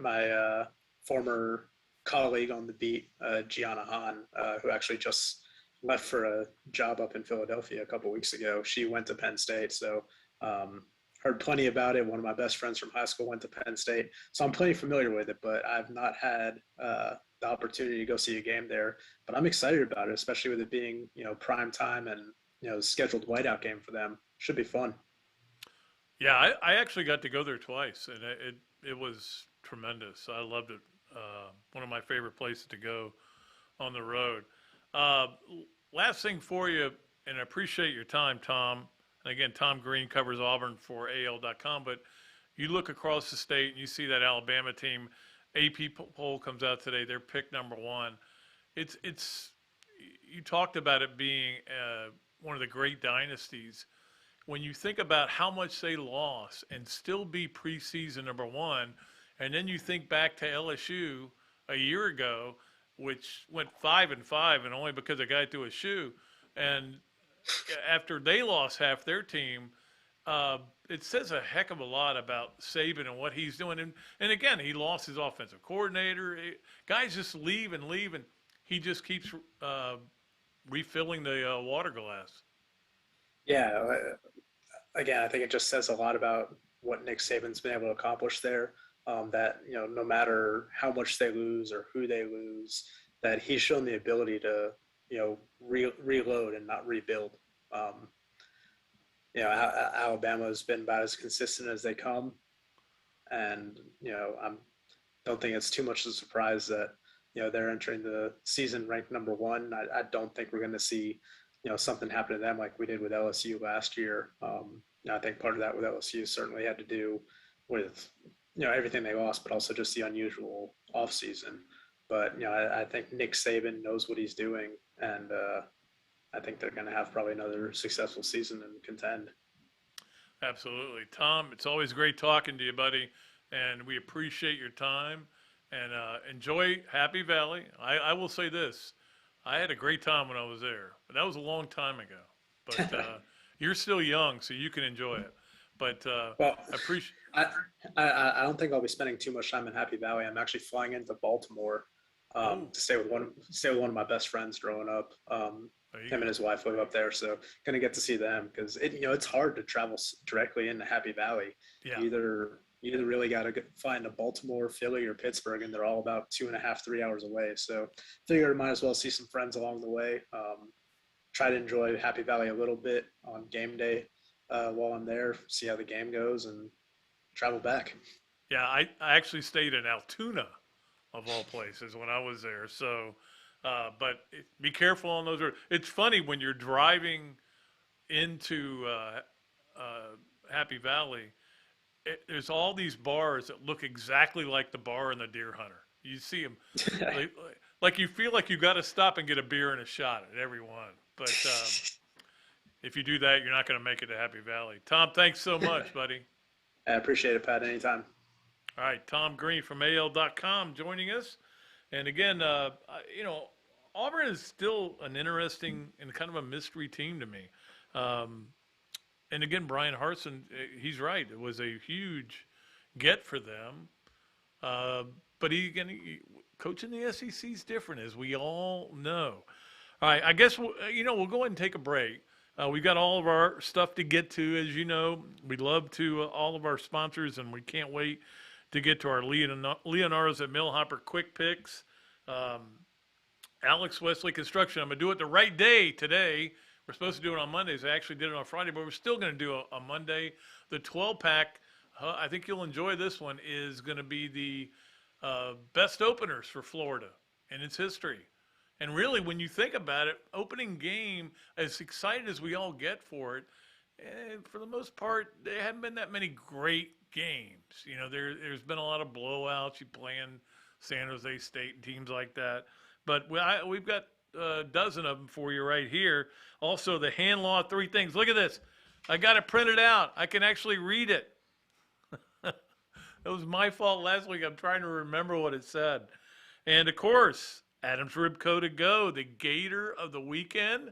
My former colleague on the beat, Gianna Hahn, who actually just left for a job up in Philadelphia a couple weeks ago. She went to Penn State, so heard plenty about it. One of my best friends from high school went to Penn State, so I'm plenty familiar with it, but I've not had the opportunity to go see a game there. But I'm excited about it, especially with it being, prime time and, scheduled whiteout game for them. Should be fun. Yeah, I actually got to go there twice, and it was tremendous. I loved it. One of my favorite places to go on the road. Last thing for you, and I appreciate your time, Tom. And again, Tom Green covers Auburn for AL.com, but you look across the state and you see that Alabama team. AP poll comes out today. They're picked number 1. It's you talked about it being one of the great dynasties. When you think about how much they lost and still be preseason number 1, and then you think back to LSU a year ago, which went 5-5, and only because a guy threw a shoe, and after they lost half their team, it says a heck of a lot about Saban and what he's doing. And again, he lost his offensive coordinator. Guys just leave, and he just keeps refilling the water glass. Yeah. Again, I think it just says a lot about what Nick Saban's been able to accomplish there. That, no matter how much they lose or who they lose, that he's shown the ability to, reload and not rebuild. Alabama has been about as consistent as they come. And, I don't think it's too much of a surprise that, they're entering the season ranked number 1. I don't think we're going to see, something happen to them like we did with LSU last year. I think part of that with LSU certainly had to do with, everything they lost, but also just the unusual offseason. But, I think Nick Saban knows what he's doing, and I think they're going to have probably another successful season and contend. Absolutely. Tom, it's always great talking to you, buddy, and we appreciate your time, and enjoy Happy Valley. I will say this. I had a great time when I was there, but that was a long time ago. But you're still young, so you can enjoy it. But well, I appreciate. I don't think I'll be spending too much time in Happy Valley. I'm actually flying into Baltimore to stay with one of my best friends growing up. Him and his wife live up there, so gonna get to see them because it's hard to travel directly into Happy Valley. Yeah. You either really got to find a Baltimore, Philly, or Pittsburgh, and they're all about 2.5-3 hours away. So figured I might as well see some friends along the way. Try to enjoy Happy Valley a little bit on game day while I'm there, see how the game goes, and travel back. Yeah, I actually stayed in Altoona, of all places, when I was there. So, but be careful on those roads. It's funny when you're driving into Happy Valley, there's all these bars that look exactly like the bar in the Deer Hunter. You see them, like you feel like you got to stop and get a beer and a shot at every one. But if you do that, you're not going to make it to Happy Valley. Tom, thanks so much, buddy. I appreciate it, Pat. Anytime. All right, Tom Green from AL.com joining us. And again, Auburn is still an interesting and kind of a mystery team to me. And again, Brian Harsin, he's right. It was a huge get for them. But coaching the SEC is different, as we all know. All right, I guess we'll go ahead and take a break. We've got all of our stuff to get to, as you know. We love to all of our sponsors, and we can't wait to get to our Leonardo's at Millhopper quick picks. Alex Wesley Construction. I'm going to do it the right day today. We're supposed to do it on Mondays. I actually did it on Friday, but we're still going to do a Monday. The 12-pack, I think you'll enjoy this one, is going to be the best openers for Florida in its history. And really, when you think about it, opening game, as excited as we all get for it, for the most part, there haven't been that many great games. There's been a lot of blowouts. You playing San Jose State and teams like that. But we've got a dozen of them for you right here. Also, the hand law 3 things. Look at this. I got it printed out. I can actually read it. It was my fault last week. I'm trying to remember what it said. And, of course, Adam's Ribco to go, the Gator of the weekend.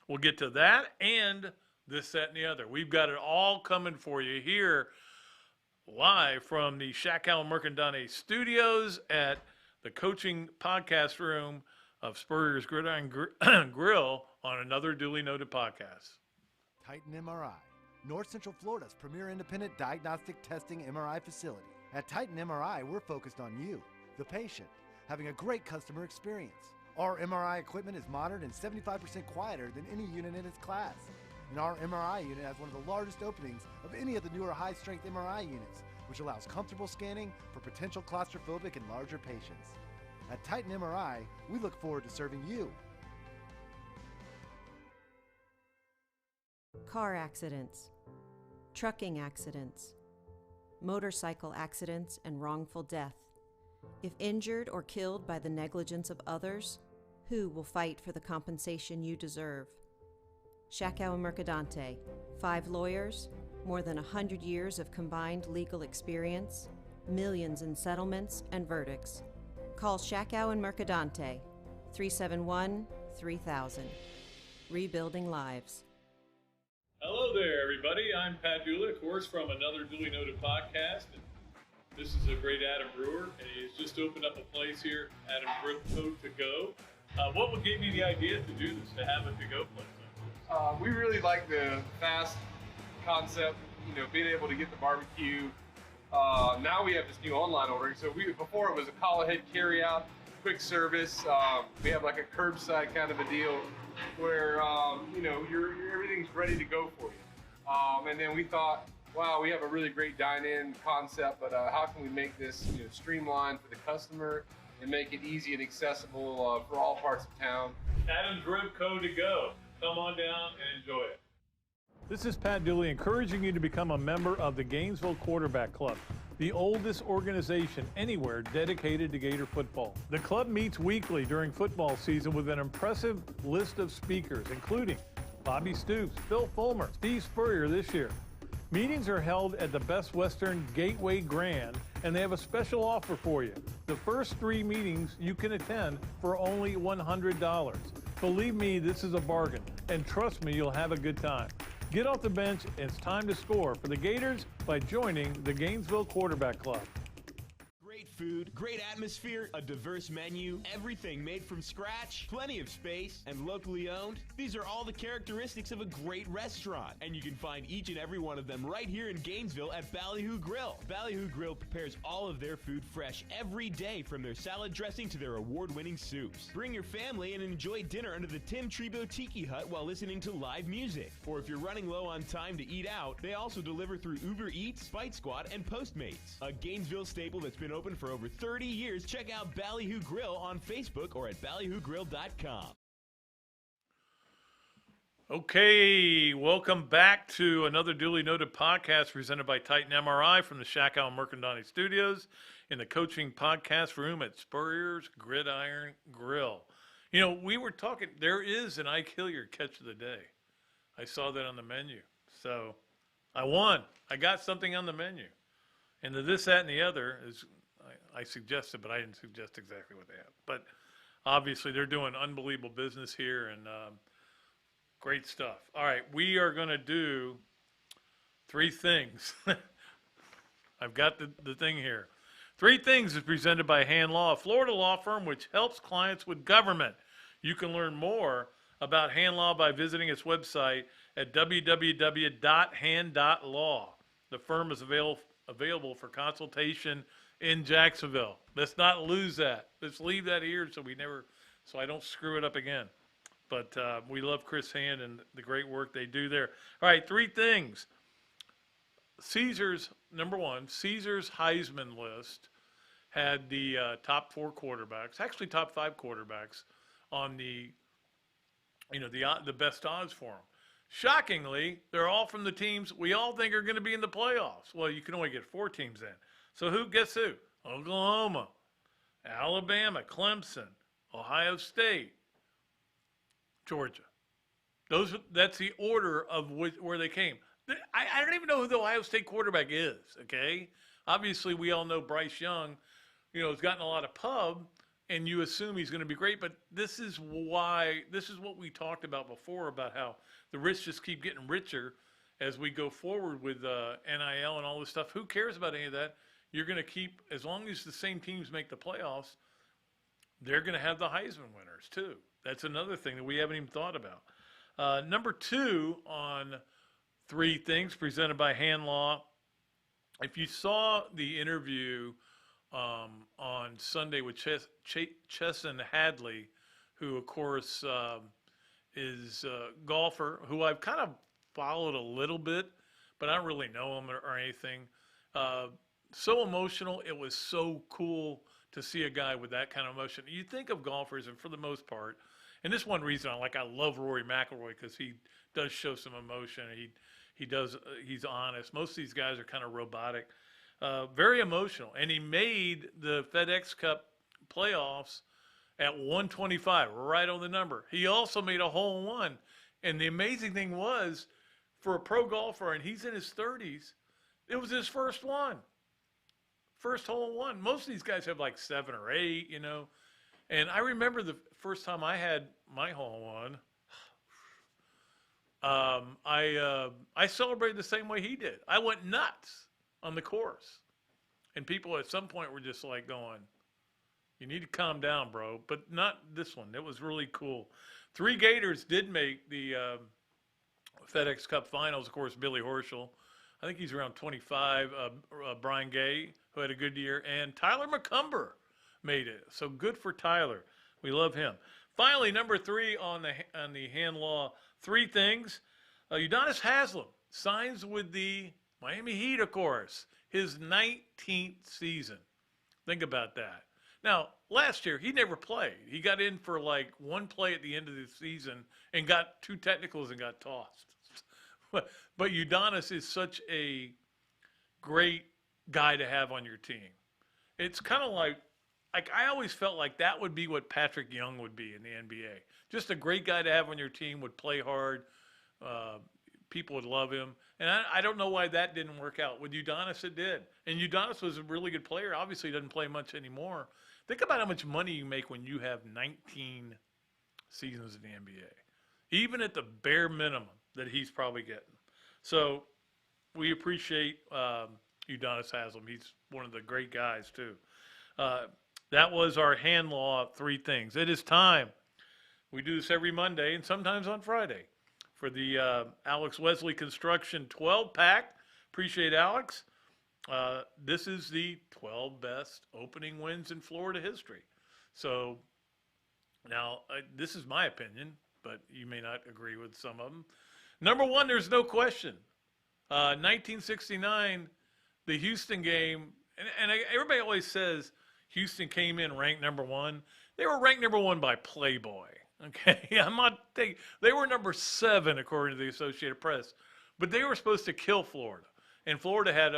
We'll get to that and this, that, and the other. We've got it all coming for you here live from the Shack Allen Mercandone studios at the Coaching Podcast Room of Spurrier's Gridiron Grill on Another Dooley Noted Podcast. Titan MRI, North Central Florida's premier independent diagnostic testing MRI facility. At Titan MRI, we're focused on you, the patient, having a great customer experience. Our MRI equipment is modern and 75% quieter than any unit in its class. And our MRI unit has one of the largest openings of any of the newer high-strength MRI units, which allows comfortable scanning for potential claustrophobic and larger patients. At Titan MRI, we look forward to serving you. Car accidents, trucking accidents, motorcycle accidents, and wrongful death. If injured or killed by the negligence of others, who will fight for the compensation you deserve? Shakow and Mercadante, 5 lawyers, more than 100 years of combined legal experience, millions in settlements and verdicts. Call Shakow and Mercadante, 371-3000. Rebuilding lives. Hello there, everybody. I'm Pat Dooley, of course, from Another Dooley Noted Podcast. And this is a great Adam Brewer, and he's just opened up a place here, Adam Brewer To Go. What gave you the idea to do this, to have a to-go place? We really like the fast concept, being able to get the barbecue. Now we have this new online ordering. So before it was a call ahead carry out, quick service. We have like a curbside kind of a deal where everything's ready to go for you. And then we thought, wow, we have a really great dine-in concept, but how can we make this streamlined for the customer and make it easy and accessible for all parts of town? Adam's Rib Co. To Go. Come on down and enjoy it. This is Pat Dooley encouraging you to become a member of the Gainesville Quarterback Club, the oldest organization anywhere dedicated to Gator football. The club meets weekly during football season with an impressive list of speakers, including Bobby Stoops, Phil Fulmer, Steve Spurrier this year. Meetings are held at the Best Western Gateway Grand, and they have a special offer for you. The first 3 meetings you can attend for only $100. Believe me, this is a bargain, and trust me, you'll have a good time. Get off the bench, and it's time to score for the Gators by joining the Gainesville Quarterback Club. Great food, great atmosphere, a diverse menu, everything made from scratch, plenty of space, and locally owned. These are all the characteristics of a great restaurant, and you can find each and every one of them right here in Gainesville at Ballyhoo Grill. Ballyhoo Grill prepares all of their food fresh every day, from their salad dressing to their award-winning soups. Bring your family and enjoy dinner under the Tim Trebo Tiki Hut while listening to live music. Or if you're running low on time to eat out, they also deliver through Uber Eats, Bite Squad, and Postmates. A Gainesville staple that's been open for over 30 years. Check out Ballyhoo Grill on Facebook or at ballyhoogrill.com. Okay, welcome back to Another Duly Noted Podcast presented by Titan MRI from the Shakow and Mercadante Studios in the coaching podcast room at Spurrier's Gridiron Grill. We were talking, there is an Ike Hilliard catch of the day. I saw that on the menu. So I won. I got something on the menu. And the this, that, and the other is, I suggested, but I didn't suggest exactly what they have. But obviously they're doing unbelievable business here and great stuff. All right, we are going to do 3 things. I've got the thing here. 3 Things is presented by Hand Law, a Florida law firm which helps clients with government. You can learn more about Hand Law by visiting its website at www.hand.law. The firm is available for consultation in Jacksonville. Let's not lose that. Let's leave that here so I don't screw it up again. But we love Chris Hand and the great work they do there. All right, 3 things. Caesars, number 1, Caesars Heisman list had the top 4 quarterbacks, actually top 5 quarterbacks on the best odds for them. Shockingly, they're all from the teams we all think are going to be in the playoffs. Well, you can only get 4 teams in. So guess who? Oklahoma, Alabama, Clemson, Ohio State, Georgia. That's the order of where they came. I don't even know who the Ohio State quarterback is, okay? Obviously, we all know Bryce Young, has gotten a lot of pub, and you assume he's going to be great, but this is what we talked about before, about how the rich just keep getting richer as we go forward with NIL and all this stuff. Who cares about any of that? You're going to keep, as long as the same teams make the playoffs, they're going to have the Heisman winners too. That's another thing that we haven't even thought about. Number 2 on 3 things presented by Hanlaw. If you saw the interview on Sunday with Chesson Hadley, who of course is a golfer who I've kind of followed a little bit, but I don't really know him or anything. So emotional. It was so cool to see a guy with that kind of emotion. You think of golfers, and for the most part, and this is one reason I love Rory McIlroy, because he does show some emotion. He's honest. Most of these guys are kind of robotic, very emotional. And he made the FedEx Cup playoffs at 125, right on the number. He also made a hole-in-one. And the amazing thing was, for a pro golfer, and he's in his 30s, it was his first one. First hole-in-one. Most of these guys have like 7 or 8, you know. And I remember the first time I had my hole-in-one, I celebrated the same way he did. I went nuts on the course. And people at some point were just like going, you need to calm down, bro. But not this one. It was really cool. 3 Gators did make the FedEx Cup Finals. Of course, Billy Horschel. I think he's around 25. Brian Gay, who had a good year. And Tyler McCumber made it. So good for Tyler. We love him. Finally, number 3 on the Hanlaw 3 things. Udonis Haslam signs with the Miami Heat, of course. His 19th season. Think about that. Now, last year, he never played. He got in for like 1 play at the end of the season and got 2 technicals and got tossed. But Udonis is such a great guy to have on your team. It's kind of like I always felt like that would be what Patrick Young would be in the NBA. Just a great guy to have on your team, would play hard. People would love him. And I don't know why that didn't work out. With Udonis, it did. And Udonis was a really good player. Obviously, he doesn't play much anymore. Think about how much money you make when you have 19 seasons in the NBA. Even at the bare minimum that he's probably getting. So we appreciate Udonis Haslam. He's one of the great guys, too. That was our Hanlaw 3 things. It is time. We do this every Monday and sometimes on Friday for the Alex Wesley Construction 12-pack. Appreciate Alex. This is the 12 best opening wins in Florida history. So now this is my opinion, but you may not agree with some of them. Number 1, there's no question. 1969, the Houston game, and everybody always says Houston came in ranked number 1. They were ranked number 1 by Playboy. Okay, they were number 7 according to the Associated Press, but they were supposed to kill Florida. And Florida had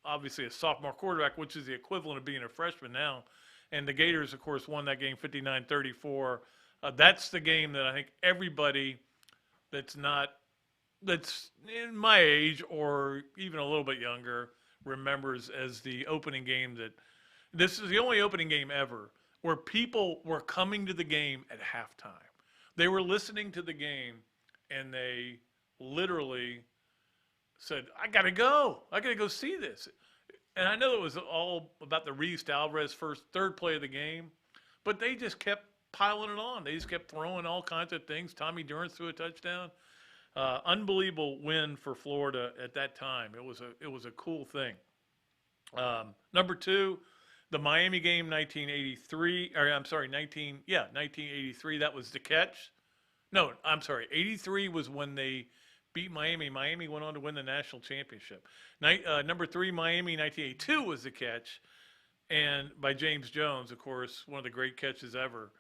obviously a sophomore quarterback, which is the equivalent of being a freshman now. And the Gators, of course, won that game 59-34. That's the game that I think everybody that's in my age or even a little bit younger remembers as the opening game. This is the only opening game ever where people were coming to the game at halftime. They were listening to the game, and they literally said, I got to go see this. And I know it was all about the Reese Alvarez third play of the game, but they just kept piling it on. They just kept throwing all kinds of things. Tommy Durance threw a touchdown. Unbelievable win for Florida at that time. It was a cool thing. Number 2, the Miami game, 1983. That was the catch. No, I'm sorry. 83 was when they beat Miami. Miami went on to win the national championship. Number 3, Miami, 1982 was the catch, and by James Jones, of course, one of the great catches ever.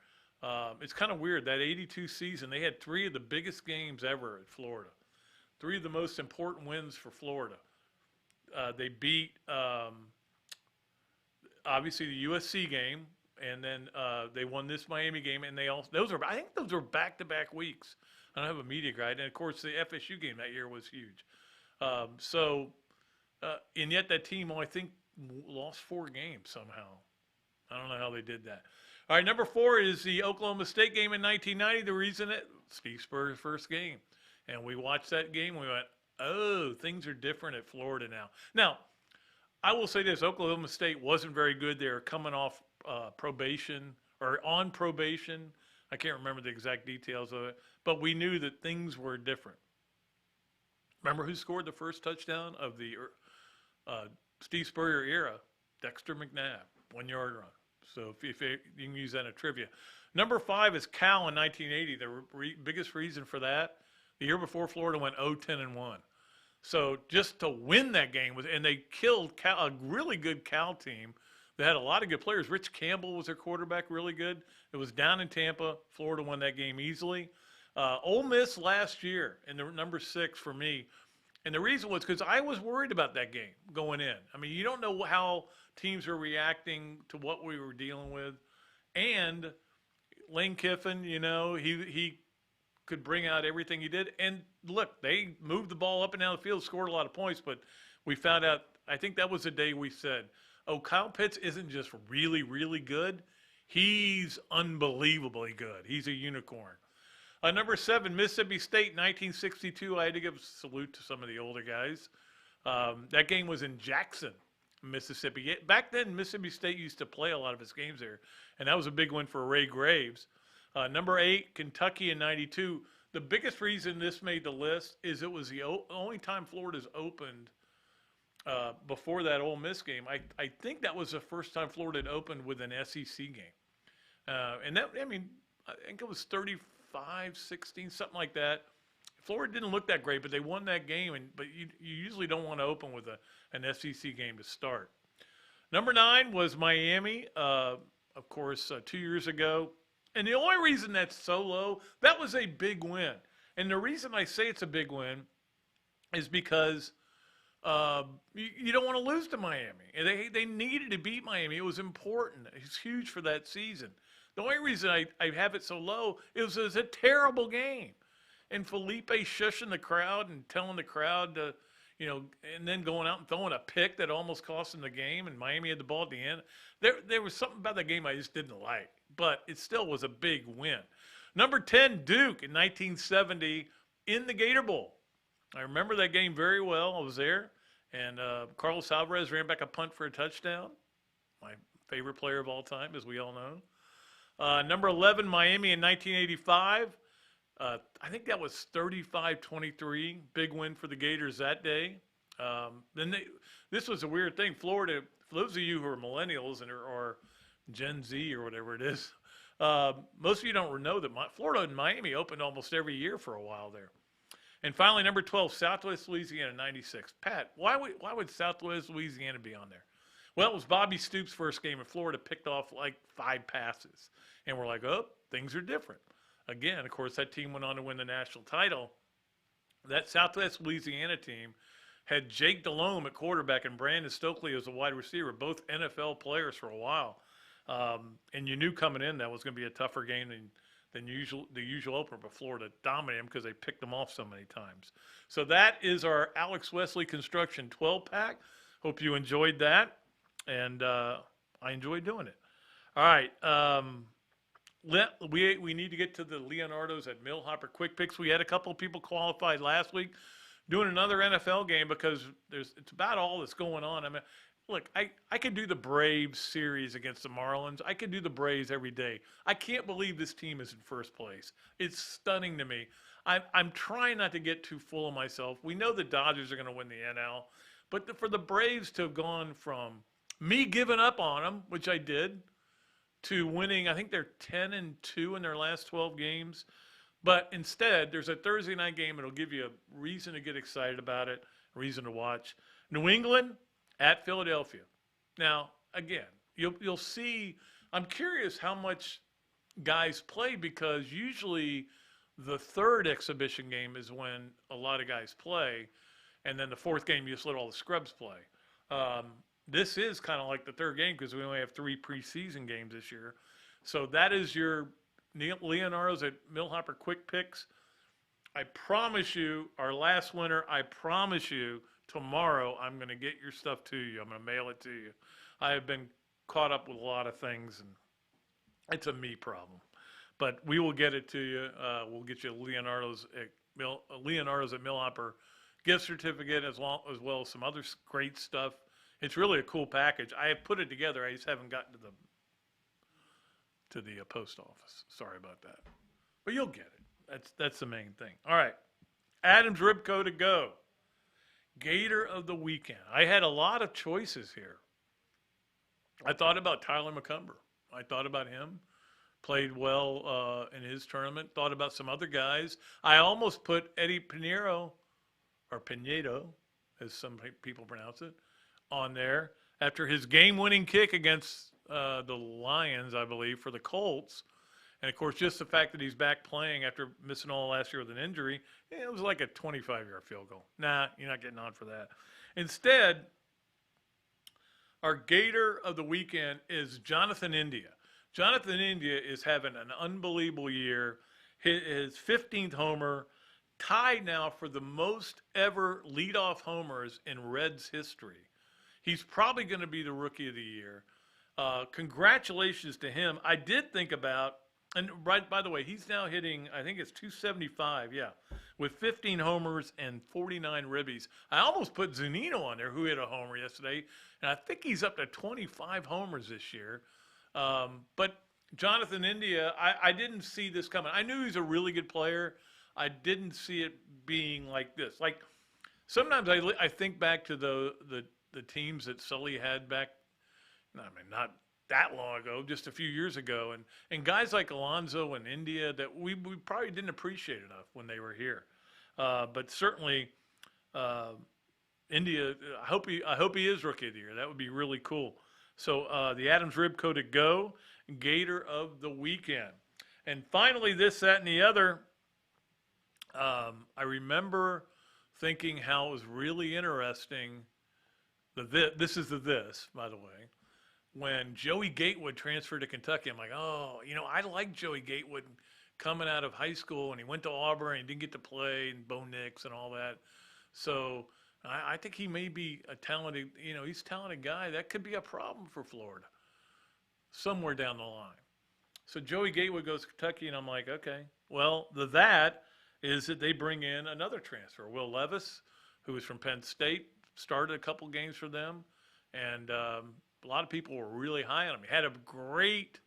It's kind of weird. That 82 season, they had 3 of the biggest games ever at Florida. 3 of the most important wins for Florida. They beat, obviously, the USC game, and then they won this Miami game, and I think those were back-to-back weeks. I don't have a media guide, and of course the FSU game that year was huge. And yet that team, I think, lost 4 games somehow. I don't know how they did that. All right, number 4 is the Oklahoma State game in 1990. The reason Steve Spurrier's first game, and we watched that game. We went, oh, things are different at Florida now. Now, I will say this: Oklahoma State wasn't very good. They were coming off probation or on probation. I can't remember the exact details of it, but we knew that things were different. Remember who scored the first touchdown of the Steve Spurrier era? Dexter McNabb, 1-yard run. So if you can use that in a trivia. Number 5 is Cal in 1980. The biggest reason for that, the year before Florida went 0-10-1. So just to win that game and they killed a really good Cal team. They had a lot of good players. Rich Campbell was their quarterback, really good. It was down in Tampa. Florida won that game easily. Ole Miss last year, and the number 6 for me. And the reason was because I was worried about that game going in. I mean, you don't know how teams are reacting to what we were dealing with. And Lane Kiffin, he could bring out everything he did. And look, they moved the ball up and down the field, scored a lot of points. But we found out, I think that was the day we said, Kyle Pitts isn't just really, really good. He's unbelievably good. He's a unicorn. Number 7, Mississippi State, 1962. I had to give a salute to some of the older guys. That game was in Jackson, Mississippi. Back then, Mississippi State used to play a lot of its games there, and that was a big win for Ray Graves. Number 8, Kentucky in 92. The biggest reason this made the list is it was the only time Florida's opened before that Ole Miss game. I think that was the first time Florida had opened with an SEC game. And that, I think it was 35-16, something like that. Florida didn't look that great, but they won that game. But you usually don't want to open with an SEC game to start. Number 9 was Miami, of course, 2 years ago. And the only reason that's so low, that was a big win. And the reason I say it's a big win is because you don't want to lose to Miami. They needed to beat Miami. It was important. It's huge for that season. The only reason I have it so low is it was a terrible game. And Felipe shushing the crowd and telling the crowd to, and then going out and throwing a pick that almost cost them the game, and Miami had the ball at the end. There was something about the game I just didn't like, but it still was a big win. Number 10, Duke in 1970 in the Gator Bowl. I remember that game very well. I was there, and Carlos Alvarez ran back a punt for a touchdown. My favorite player of all time, as we all know. Number 11, Miami in 1985. I think that was 35-23, big win for the Gators that day. This was a weird thing. Florida, for those of you who are millennials or Gen Z or whatever it is, most of you don't know that Florida and Miami opened almost every year for a while there. And finally, number 12, Southwest Louisiana, 96. Pat, why would Southwest Louisiana be on there? Well, it was Bobby Stoops' first game, and Florida picked off like 5 passes. And we're like, oh, things are different. Again, of course, that team went on to win the national title. That Southwest Louisiana team had Jake Delhomme at quarterback and Brandon Stokely as a wide receiver, both NFL players for a while. And you knew coming in that was going to be a tougher game than the usual opener, but Florida dominated them because they picked them off so many times. So that is our Alex Wesley Construction 12-pack. Hope you enjoyed that, and I enjoyed doing it. All right. We need to get to the Leonardos at Millhopper Quick Picks. We had a couple of people qualified last week doing another NFL game because it's about all that's going on. I mean, look, I could do the Braves series against the Marlins. I could do the Braves every day. I can't believe this team is in first place. It's stunning to me. I'm trying not to get too full of myself. We know the Dodgers are going to win the NL, but for the Braves to have gone from me giving up on them, which I did, to winning, I think they're 10-2 in their last 12 games. But instead, there's a Thursday night game. It'll give you a reason to get excited about it, a reason to watch. New England at Philadelphia. Now, again, you'll see, I'm curious how much guys play because usually the third exhibition game is when a lot of guys play, and then the fourth game you just let all the scrubs play. This is kind of like the third game because we only have 3 preseason games this year. So that is your Leonardo's at Millhopper Quick Picks. I promise you, our last winner, I promise you, tomorrow I'm going to get your stuff to you. I'm going to mail it to you. I have been caught up with a lot of things, and it's a me problem. But we will get it to you. We'll get you Leonardo's at Millhopper gift certificate as well as some other great stuff. It's really a cool package. I have put it together. I just haven't gotten to to the post office. Sorry about that. But you'll get it. That's the main thing. All right. Adam's Ribco to go. Gator of the weekend. I had a lot of choices here. I thought about Tyler McCumber. I thought about him. Played well in his tournament. Thought about some other guys. I almost put Eddie Pinedo, or Pinedo, as some people pronounce it, on there after his game-winning kick against the Lions, I believe, for the Colts. And, of course, just the fact that he's back playing after missing all last year with an injury, it was like a 25-yard field goal. Nah, you're not getting on for that. Instead, our Gator of the weekend is Jonathan India. Jonathan India is having an unbelievable year. His 15th homer, tied now for the most ever leadoff homers in Reds history. He's probably going to be the Rookie of the Year. Congratulations to him. I did think about, and right, by the way, he's now hitting, I think it's 275, with 15 homers and 49 ribbies. I almost put Zunino on there, who hit a homer yesterday, and I think he's up to 25 homers this year. But Jonathan India, I didn't see this coming. I knew he's a really good player. I didn't see it being like this. Like, sometimes I think back to the teams that Sully had back, not that long ago, just a few years ago, and guys like Alonso and India that we probably didn't appreciate enough when they were here. But certainly, India, I hope he is Rookie of the Year. That would be really cool. So the Adams Ribco to go, Gator of the weekend. And finally, this, that, and the other, I remember thinking how it was really interesting, this is this, by the way, when Joey Gatewood transferred to Kentucky. I'm like, I like Joey Gatewood coming out of high school, and he went to Auburn, and he didn't get to play, and Bo Nix and all that. So I think he may be a talented, he's a talented guy. That could be a problem for Florida somewhere down the line. So Joey Gatewood goes to Kentucky, and I'm like, okay. Well, that is that they bring in another transfer, Will Levis, who is from Penn State, started a couple games for them, and a lot of people were really high on him. He had a great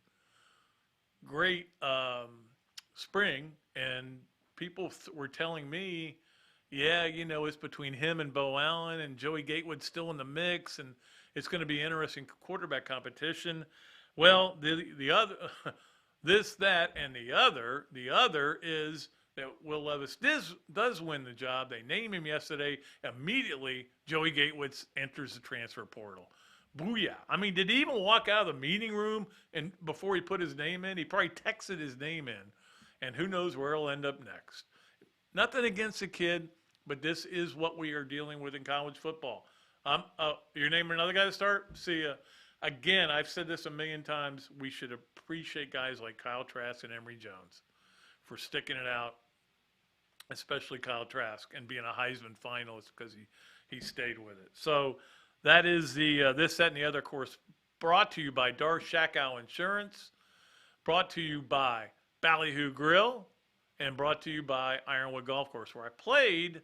spring, and people were telling me, it's between him and Bo Allen, and Joey Gatewood's still in the mix, and it's going to be interesting quarterback competition. Well, the other, the other is that Will Levis does win the job. They name him yesterday. Immediately, Joey Gatewood enters the transfer portal. Booyah. I mean, did he even walk out of the meeting room and before he put his name in? He probably texted his name in, and who knows where he'll end up next. Nothing against the kid, but this is what we are dealing with in college football. You're naming another guy to start? See ya. Again, I've said this a million times. We should appreciate guys like Kyle Trask and Emory Jones for sticking it out, especially Kyle Trask, and being a Heisman finalist because he stayed with it. So that is the this, that, and the other course, brought to you by Dar Shakow Insurance, brought to you by Ballyhoo Grill, and brought to you by Ironwood Golf Course, where I played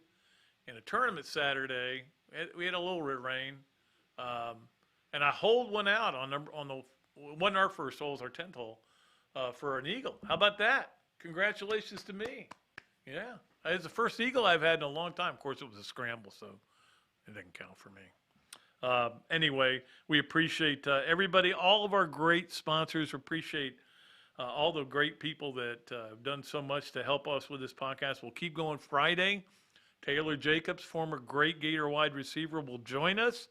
in a tournament Saturday. We had a little rain, and I holed one out on the wasn't our first hole, it was our 10th hole, for an eagle. How about that? Congratulations to me. Yeah, it's the first eagle I've had in a long time. Of course, it was a scramble, so it didn't count for me. Anyway, we appreciate everybody, all of our great sponsors. Appreciate all the great people that have done so much to help us with this podcast. We'll keep going Friday. Taylor Jacobs, former great Gator wide receiver, will join us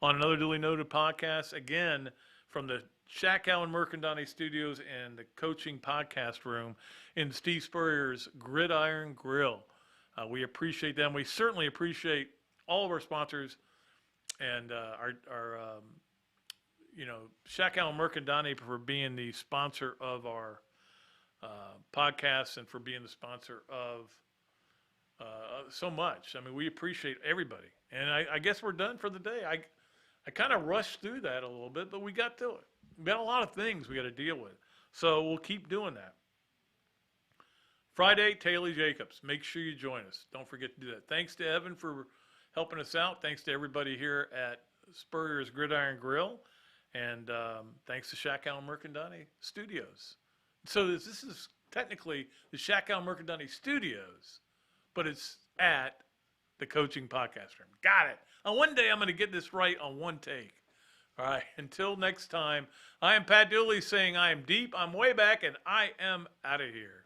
on Another Dooley Noted Podcast, again, from the Shakow and Mercandani Studios and the coaching podcast room in Steve Spurrier's Gridiron Grill. We appreciate them. We certainly appreciate all of our sponsors and our Shakow and Mercandani for being the sponsor of our podcast and for being the sponsor of so much. I mean, we appreciate everybody. And I guess we're done for the day. I kind of rushed through that a little bit, but we got to it. We got a lot of things we got to deal with. So we'll keep doing that. Friday, Taylor Jacobs. Make sure you join us. Don't forget to do that. Thanks to Evan for helping us out. Thanks to everybody here at Spurrier's Gridiron Grill. And thanks to Shaq Al Mercandani Studios. So this is technically the Shaq Al Mercandani Studios, but it's at the Coaching Podcast Room. Got it. And one day I'm going to get this right on one take. All right. Until next time, I am Pat Dooley saying I am deep, I'm way back, and I am out of here.